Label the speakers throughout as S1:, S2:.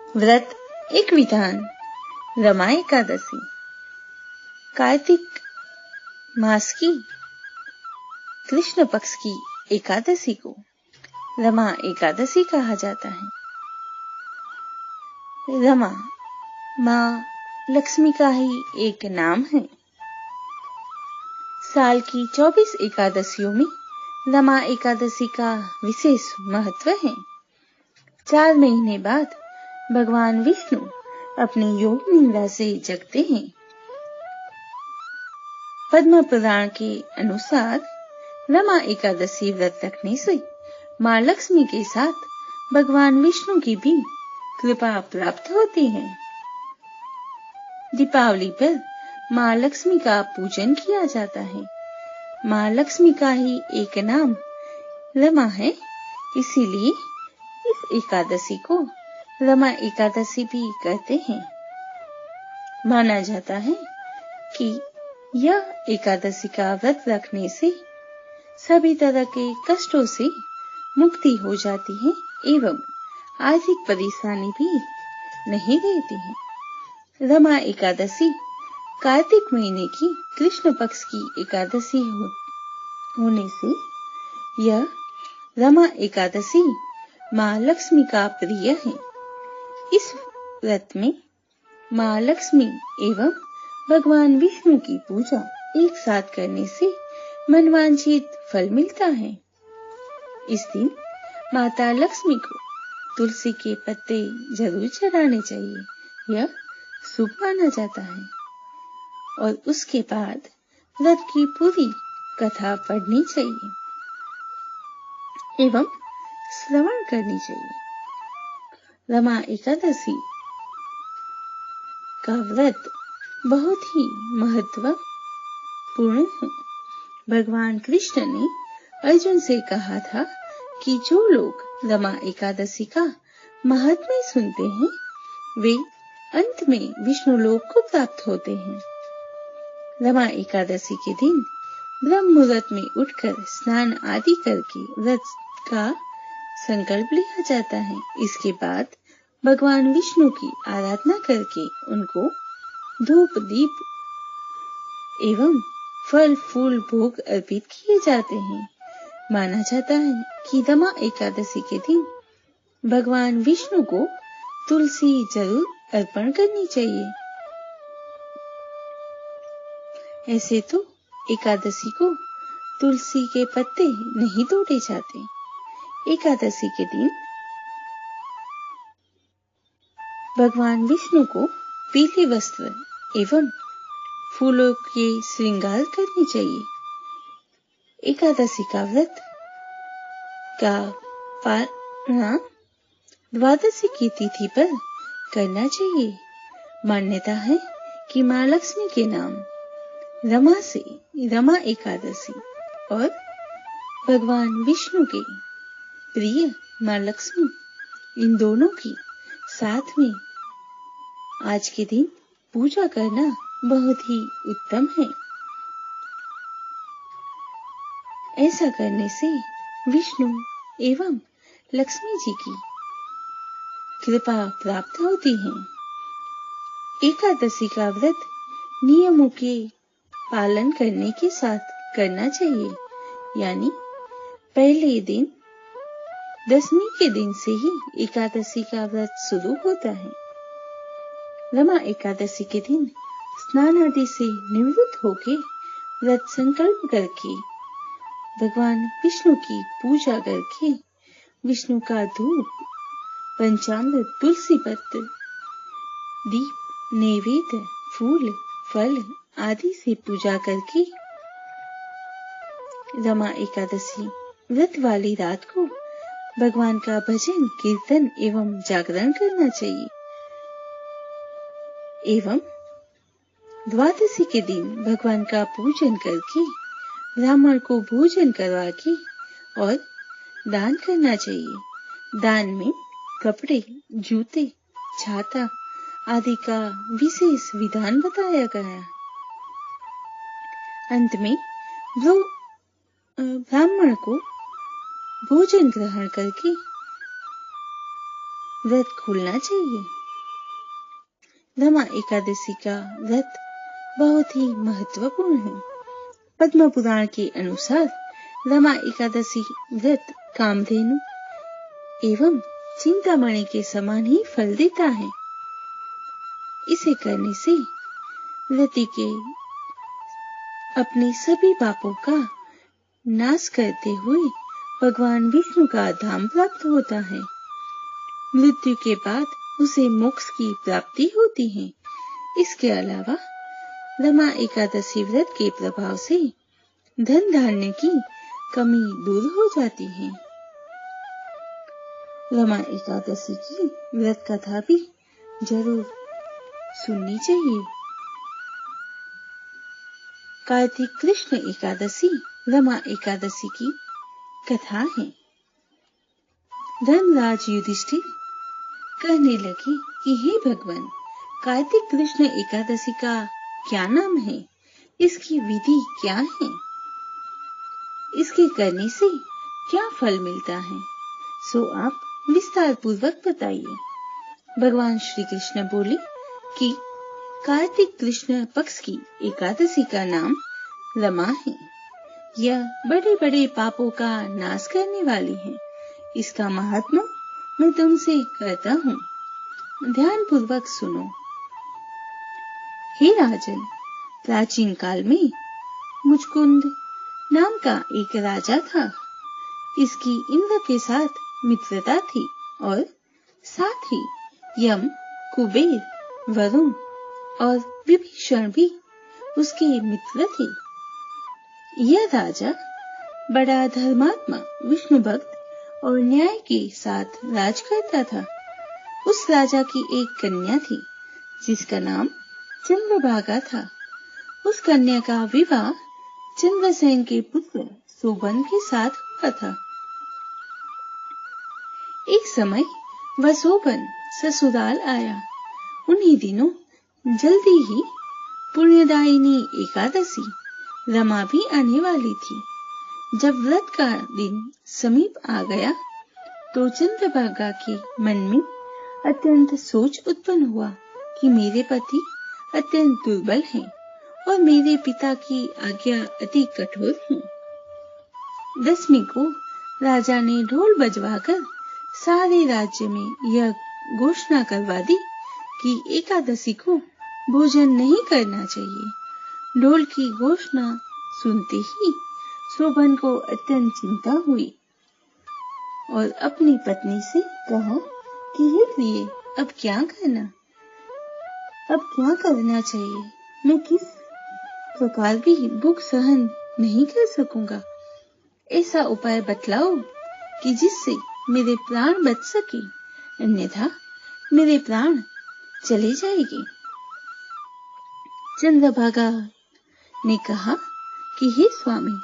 S1: व्रत एक विधान। रमा एकादशी कार्तिक मास की कृष्ण पक्ष की एकादशी को रमा एकादशी कहा जाता है। रमा माँ लक्ष्मी का ही एक नाम है। साल की 24 एकादशियों में रमा एकादशी का विशेष महत्व है। 4 महीने बाद भगवान विष्णु अपनी योग निद्रा से जगते हैं। पद्म पुराण के अनुसार रमा एकादशी व्रत रखने से माँ लक्ष्मी के साथ भगवान विष्णु की भी कृपा प्राप्त होती है। दीपावली पर माँ लक्ष्मी का पूजन किया जाता है। माँ लक्ष्मी का ही एक नाम रमा है, इसीलिए इस एकादशी को रमा एकादशी भी कहते हैं। माना जाता है कि यह एकादशी का व्रत रखने से सभी तरह के कष्टों से मुक्ति हो जाती है एवं आर्थिक परेशानी भी नहीं रहती है। रमा एकादशी कार्तिक महीने की कृष्ण पक्ष की एकादशी होने से यह रमा एकादशी माँ लक्ष्मी का प्रिय है। इस व्रत में माँ लक्ष्मी एवं भगवान विष्णु की पूजा एक साथ करने से मनवांछित फल मिलता है। इस दिन माता लक्ष्मी को तुलसी के पत्ते जरूर चढ़ाने चाहिए, यह शुभ माना जाता है। और उसके बाद व्रत की पूरी कथा पढ़नी चाहिए एवं श्रवण करनी चाहिए। रमा एकादशी का व्रत बहुत ही महत्वपूर्ण है। भगवान कृष्ण ने अर्जुन से कहा था कि जो लोग रमा एकादशी का महात्म्य सुनते हैं वे अंत में विष्णु लोक को प्राप्त होते हैं। रमा एकादशी के दिन ब्रह्म मुहूर्त में उठकर स्नान आदि करके व्रत का संकल्प लिया जाता है। इसके बाद भगवान विष्णु की आराधना करके उनको धूप दीप एवं फल फूल भोग अर्पित किए जाते हैं। माना जाता है कि रमा एकादशी के दिन भगवान विष्णु को तुलसी जरूर अर्पण करनी चाहिए। ऐसे तो एकादशी को तुलसी के पत्ते नहीं तोड़े जाते। एकादशी के दिन भगवान विष्णु को पीले वस्त्र एवं फूलों के श्रृंगार करनी चाहिए। एकादशी का व्रत का पारण द्वादशी की तिथि पर करना चाहिए। मान्यता है कि माँ लक्ष्मी के नाम रमा से रमा एकादशी और भगवान विष्णु के प्रिय माँ लक्ष्मी इन दोनों की साथ में आज के दिन पूजा करना बहुत ही उत्तम है। ऐसा करने से विष्णु एवं लक्ष्मी जी की कृपा प्राप्त होती है। एकादशी का व्रत नियमों के पालन करने के साथ करना चाहिए, यानी पहले दिन दशमी के दिन से ही एकादशी का व्रत शुरू होता है। रमा एकादशी के दिन स्नान आदि से निवृत्त होके व्रत संकल्प करके भगवान विष्णु की पूजा करके विष्णु का धूप पंचामृत तुलसी पत्र दीप नैवेद्य फूल फल आदि से पूजा करके रमा एकादशी व्रत वाली रात को भगवान का भजन कीर्तन एवं जागरण करना चाहिए एवं द्वादशी के दिन भगवान का पूजन करके ब्राह्मण को भोजन करवा के और दान करना चाहिए। दान में कपड़े जूते छाता आदि का विशेष विधान बताया गया। अंत में ब्राह्मण को भोजन ग्रहण करके व्रत खोलना चाहिए। रमा एकादशी का व्रत बहुत ही महत्वपूर्ण है। पद्म पुराण के अनुसार रमा एकादशी व्रत कामधेनु एवं चिंतामणि के समान ही फल देता है। इसे करने से व्रती के अपने सभी पापों का नाश करते हुए भगवान विष्णु का धाम प्राप्त होता है। मृत्यु के बाद उसे मोक्ष की प्राप्ति होती है। इसके अलावा रमा एकादशी व्रत के प्रभाव से धन धान्य की कमी दूर हो जाती है। रमा एकादशी की व्रत कथा भी जरूर सुननी चाहिए। कार्तिक कृष्ण एकादशी रमा एकादशी की कथा है। धर्मराज युधिष्ठिर कहने लगे कि हे भगवान, कार्तिक कृष्ण एकादशी का क्या नाम है, इसकी विधि क्या है, इसके करने से क्या फल मिलता है, सो आप विस्तार पूर्वक बताइए। भगवान श्री कृष्ण बोले कि कार्तिक कृष्ण पक्ष की एकादशी का नाम रमा है। यह बड़े बड़े पापों का नाश करने वाली है। इसका महात्म्य मैं तुमसे कहता हूँ, ध्यान पूर्वक सुनो। हे राजन, प्राचीन काल में मुचकुंद नाम का एक राजा था। इसकी इंद्र के साथ मित्रता थी और साथ ही यम, कुबेर, वरुण और विभीषण भी उसके मित्र थे। यह राजा बड़ा धर्मात्मा, विष्णु भक्त और न्याय के साथ राज करता था। उस राजा की एक कन्या थी जिसका नाम चंद्रभागा था। उस कन्या का विवाह चंद्रसेन के पुत्र शोभन के साथ हुआ था। एक समय वह शोभन ससुराल आया। उन्हीं दिनों जल्दी ही पुण्यदायिनी एकादशी रमा भी आने वाली थी। जब व्रत का दिन समीप आ गया तो चंद्रभागा के मन में अत्यंत सोच उत्पन्न हुआ कि मेरे पति अत्यंत दुर्बल हैं और मेरे पिता की आज्ञा अति कठोर है। दसवीं को राजा ने ढोल बजवाकर सारे राज्य में यह घोषणा करवा दी कि एकादशी को भोजन नहीं करना चाहिए। ढोल की घोषणा सुनते ही शोभन को अत्यंत चिंता हुई और अपनी पत्नी से कहा कि हे प्रिय, अब क्या करना चाहिए? मैं किस प्रकार भी भूख सहन नहीं कर सकूंगा। ऐसा उपाय बतलाओ कि जिससे मेरे प्राण बच सके, अन्यथा मेरे प्राण चले जाएंगे। चंद्रभागा ने कहा कि हे स्वामी,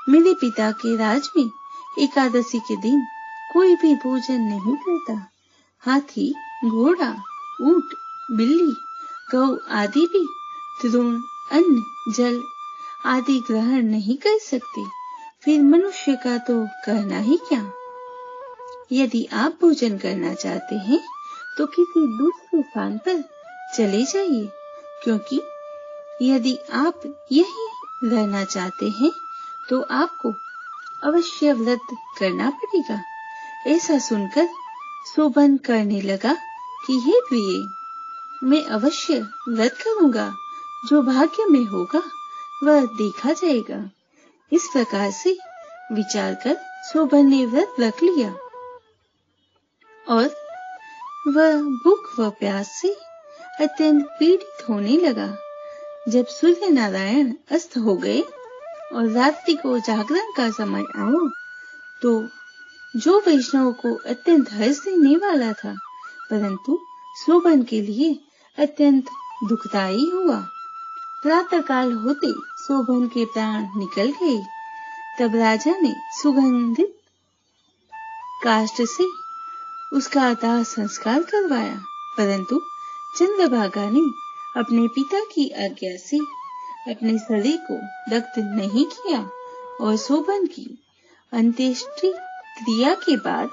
S1: मेरे पिता के राज में एकादशी के दिन कोई भी भोजन नहीं करता। हाथी, घोड़ा, ऊंट, बिल्ली, गौ आदि भी तृण, अन्न, जल आदि ग्रहण नहीं कर सकते। फिर मनुष्य का तो कहना ही क्या। यदि आप भोजन करना चाहते हैं तो किसी दूसरे स्थान पर चले जाइए, क्योंकि यदि आप यहीं रहना चाहते हैं तो आपको अवश्य व्रत करना पड़ेगा। ऐसा सुनकर शोभन करने लगा कि हे प्रिय, मैं अवश्य व्रत करूंगा। जो भाग्य में होगा वह देखा जाएगा। इस प्रकार से विचार कर शोभन ने व्रत रख लिया और वह भूख व प्यास से अत्यंत पीड़ित होने लगा। जब सूर्य नारायण अस्त हो गए और रात्रि को जागरण का समय आया तो जो वैष्णव को अत्यंत हर्ष देने वाला था, परंतु शोभन के लिए अत्यंत दुखदायी हुआ। प्रातः काल होते शोभन के प्राण निकल गए। तब राजा ने सुगंधित काष्ठ से उसका दाह संस्कार करवाया, परंतु चंद्रभागा ने अपने पिता की आज्ञा से अपने शरीर को दग्ध नहीं किया और शोभन की अंत्येष्टि क्रिया के बाद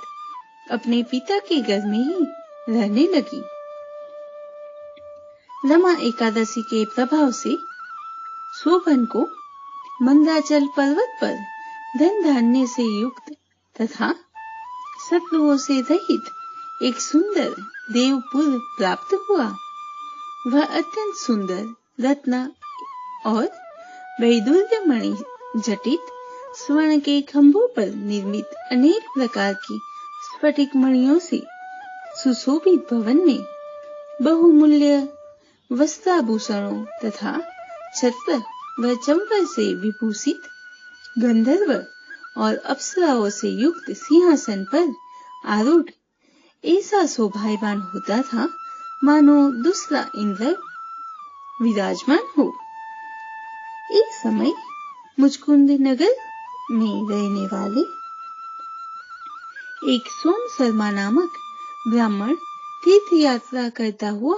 S1: अपने पिता के घर में ही रहने लगी। रमा एकादशी के प्रभाव से शोभन को मंदाचल पर्वत पर धन धान्य से युक्त तथा शत्रुओं से रहित एक सुंदर देवपुर प्राप्त हुआ। वह अत्यंत सुंदर रत्न और वैदुर्य मणि जटित स्वर्ण के खंभों पर निर्मित अनेक प्रकार की स्फटिक मणियों से सुशोभित भवन में बहुमूल्य वस्त्राभूषणों तथा छत्र व चंपर से विभूषित गंधर्व और अप्सराओं से युक्त सिंहासन पर आरूढ़ ऐसा शोभायमान होता था मानो दूसरा इंद्र विराजमान हो। एक समय मुचकुंद नगर में रहने वाले एक सोम शर्मा नामक ब्राह्मण तीर्थ यात्रा करता हुआ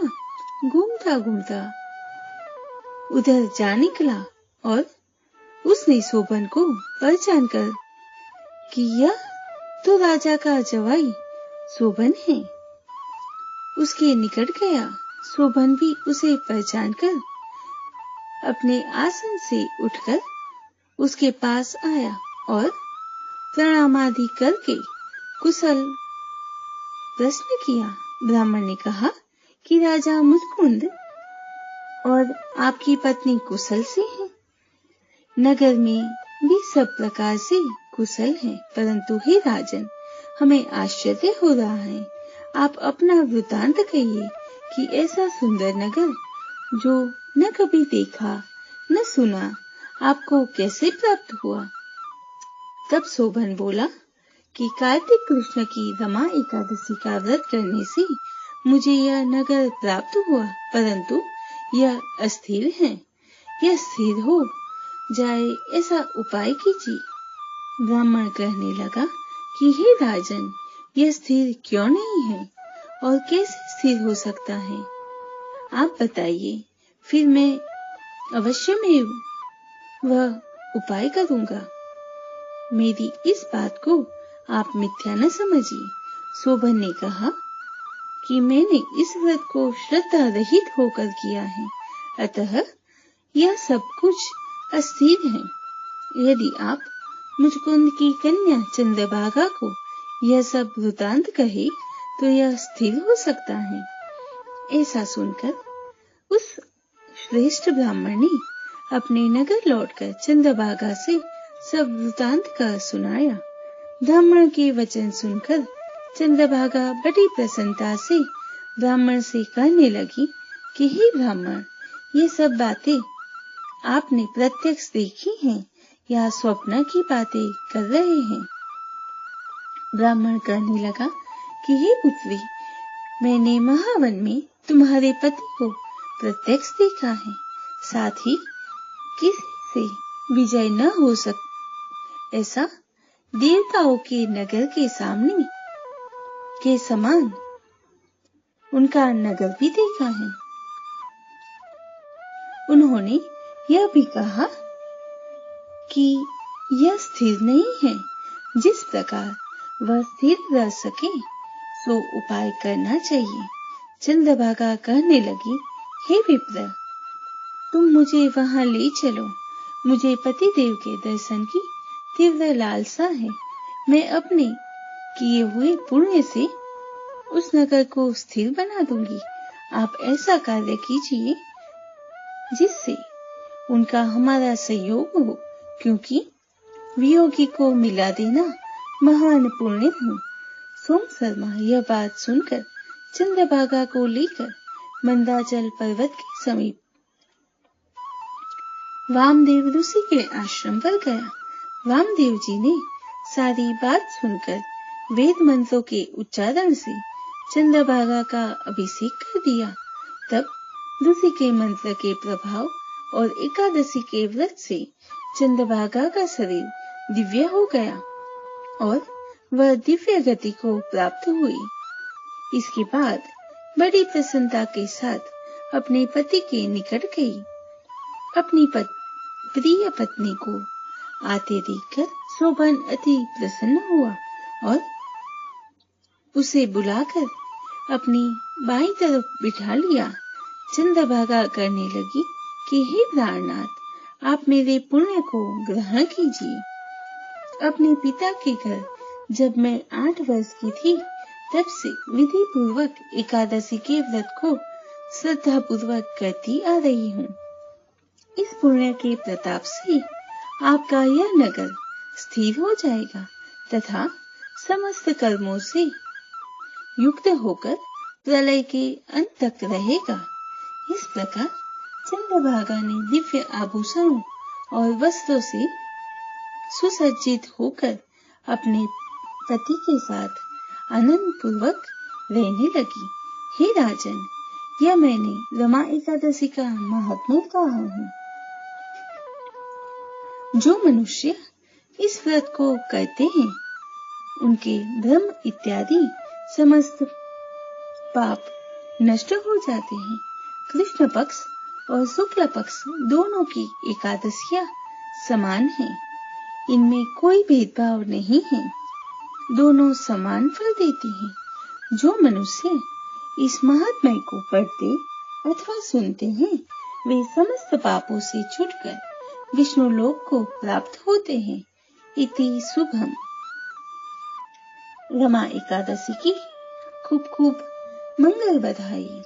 S1: घूमता घूमता उधर जा निकला और उसने शोभन को पहचान कर कि यह तो राजा का जवाई शोभन है, उसके निकट गया। शोभन भी उसे पहचान कर अपने आसन से उठकर उसके पास आया और प्रणाम आदि करके कुशल प्रश्न किया। ब्राह्मण ने कहा कि राजा मुचकुंद और आपकी पत्नी कुशल से हैं। नगर में भी सब प्रकार से कुशल हैं, परंतु हे राजन, हमें आश्चर्य हो रहा है। आप अपना वृतांत कहिए कि ऐसा सुंदर नगर जो न कभी देखा न सुना, आपको कैसे प्राप्त हुआ। तब शोभन बोला कि कार्तिक कृष्ण की रमा एकादशी का व्रत करने से मुझे यह नगर प्राप्त हुआ, परंतु यह अस्थिर है। यह स्थिर हो जाए ऐसा उपाय कीजिए। ब्राह्मण कहने लगा कि हे राजन, यह स्थिर क्यों नहीं है और कैसे स्थिर हो सकता है, आप बताइए, फिर मैं अवश्य में वह उपाय करूंगा। मेरी इस बात को आप मिथ्या न समझिए। शोभन ने कहा कि मैंने इस व्रत को श्रद्धा रहित होकर किया है, अतः यह सब कुछ अस्थिर है। यदि आप मुचकुंद की कन्या चंद्रभागा को यह सब वृतांत कहे तो यह स्थिर हो सकता है। ऐसा सुनकर उस श्रेष्ठ ब्राह्मण ने अपने नगर लौटकर चंद्रभागा से सब वृतांत का सुनाया। ब्राह्मण के वचन सुनकर चंद्रभागा बड़ी प्रसन्नता से ब्राह्मण से कहने लगी कि हे ब्राह्मण, ये सब बातें आपने प्रत्यक्ष देखी हैं या स्वप्न की बातें कर रहे हैं। ब्राह्मण कहने लगा कि हे पुत्री, मैंने महावन में तुम्हारे पति को प्रत्यक्ष देखा है, साथ ही किसी से विजय न हो ऐसा देवताओं के नगर के सामने के समान उनका नगर भी देखा है। उन्होंने यह भी कहा कि यह स्थिर नहीं है। जिस प्रकार वह स्थिर रह सके सो उपाय करना चाहिए। चंद्रभागा कहने लगी, हे विप्र, तुम मुझे वहां ले चलो। मुझे पतिदेव के दर्शन की तीव्र लालसा है। मैं अपने किए हुए पुण्य से उस नगर को स्थिर बना दूंगी। आप ऐसा कार्य कीजिए जिससे उनका हमारा सहयोग हो, क्योंकि वियोगी को मिला देना महान पुण्य है। सोम शर्मा यह बात सुनकर चंद्रभागा को लेकर मंदाचल पर्वत के समीप वामदेव ऋषि के आश्रम पर गया। वामदेव जी ने सारी बात सुनकर वेद मंत्रों के उच्चारण से चंद्रभागा का अभिषेक कर दिया। तब ऋषि के मंत्र के प्रभाव और एकादशी के व्रत से चंद्रभागा का शरीर दिव्य हो गया और वह दिव्य गति को प्राप्त हुई। इसके बाद बड़ी प्रसन्नता के साथ अपने पति के निकट गई। अपनी प्रिय पत्नी को आते देखकर शोभन अति प्रसन्न हुआ और उसे बुलाकर अपनी बाईं तरफ बिठा लिया। चंद्रभागा करने लगी कि हे प्राणनाथ, आप मेरे पुण्य को ग्रहण कीजिए। अपने पिता के घर जब मैं 8 वर्ष की थी, तब से विधि पूर्वक एकादशी के व्रत को श्रद्धा पूर्वक करती आ रही हूँ। इस पुण्य के प्रताप से आपका यह नगर स्थिर हो जाएगा तथा समस्त कर्मों से युक्त होकर प्रलय के अंत तक रहेगा। इस प्रकार चंद्रभागा ने दिव्य आभूषणों और वस्त्रों से सुसज्जित होकर अपने पति के साथ आनंद पूर्वक रहने लगी। हे राजन, यह मैंने रमा एकादशी का महात्म्य कहा है। जो मनुष्य इस व्रत को करते हैं, उनके धर्म इत्यादि समस्त पाप नष्ट हो जाते हैं। कृष्ण पक्ष और शुक्ल पक्ष दोनों की एकादशियां समान हैं। इनमें कोई भेदभाव नहीं है। दोनों समान फल देती हैं। जो मनुष्य इस महात्म्य को पढ़ते अथवा सुनते हैं, वे समस्त पापों से छूटकर विष्णु लोक को प्राप्त होते हैं। इति शुभम। रमा एकादशी की खूब खूब मंगल बधाई।